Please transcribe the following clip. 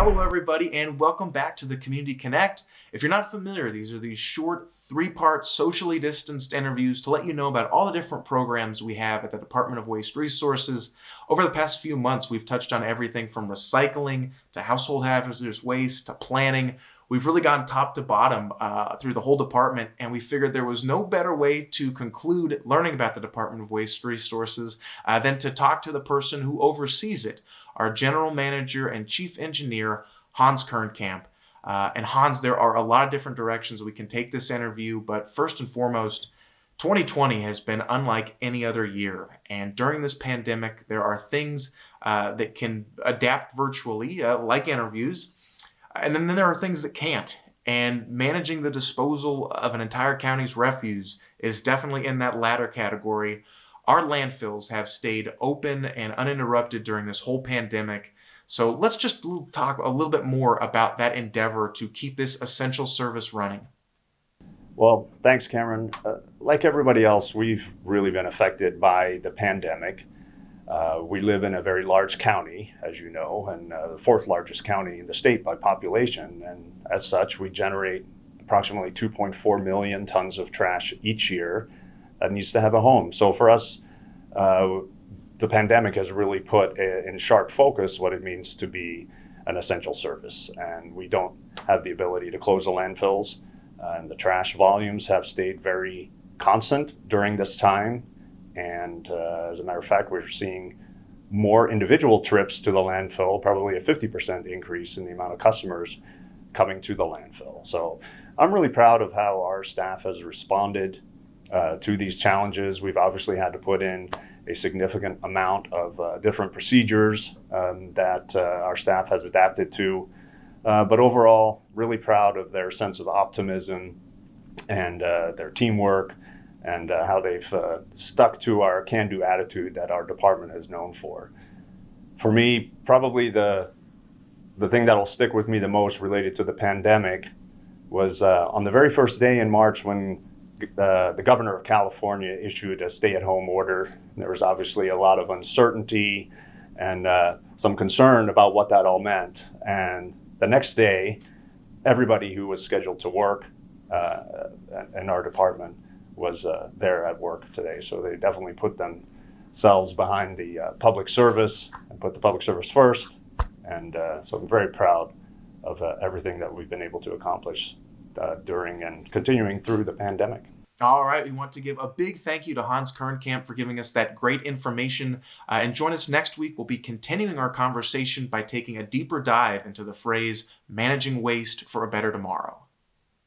Hello, everybody, and welcome back to the Community Connect. If you're not familiar, these are these short, three-part, socially distanced interviews to let you know about all the different programs we have at the Department of Waste Resources. Over the past few months, we've touched on everything from recycling to household hazardous waste to planning. We've really gone top to bottom through the whole department, and we figured there was no better way to conclude learning about the Department of Waste Resources than to talk to the person who oversees it, our General Manager and Chief Engineer, Hans Kernkamp. And Hans, there are a lot of different directions we can take this interview, but first and foremost, 2020 has been unlike any other year. And during this pandemic, there are things that can adapt virtually, like interviews, and then there are things that can't. And managing the disposal of an entire county's refuse is definitely in that latter category. Our landfills have stayed open and uninterrupted during this whole pandemic. So let's just talk a little bit more about that endeavor to keep this essential service running. Well, thanks, Cameron. Like everybody else, we've really been affected by the pandemic. We live in a very large county, as you know, and the fourth largest county in the state by population. And as such, we generate approximately 2.4 million tons of trash each year that needs to have a home. So for us, the pandemic has really put in sharp focus what it means to be an essential service. And we don't have the ability to close the landfills. And the trash volumes have stayed very constant during this time. And as a matter of fact, we're seeing more individual trips to the landfill, probably a 50% increase in the amount of customers coming to the landfill. So I'm really proud of how our staff has responded to these challenges. We've obviously had to put in a significant amount of different procedures that our staff has adapted to. But overall, really proud of their sense of optimism and their teamwork and how they've stuck to our can-do attitude that our department is known for. For me, probably the thing that'll stick with me the most related to the pandemic was on the very first day in March when the governor of California issued a stay-at-home order. There was obviously a lot of uncertainty and some concern about what that all meant. And the next day, everybody who was scheduled to work in our department was there at work today. So they definitely put themselves behind the public service and put the public service first. And so I'm very proud of everything that we've been able to accomplish during and continuing through the pandemic. All right, we want to give a big thank you to Hans Kernkamp for giving us that great information. And join us next week. We'll be continuing our conversation by taking a deeper dive into the phrase managing waste for a better tomorrow.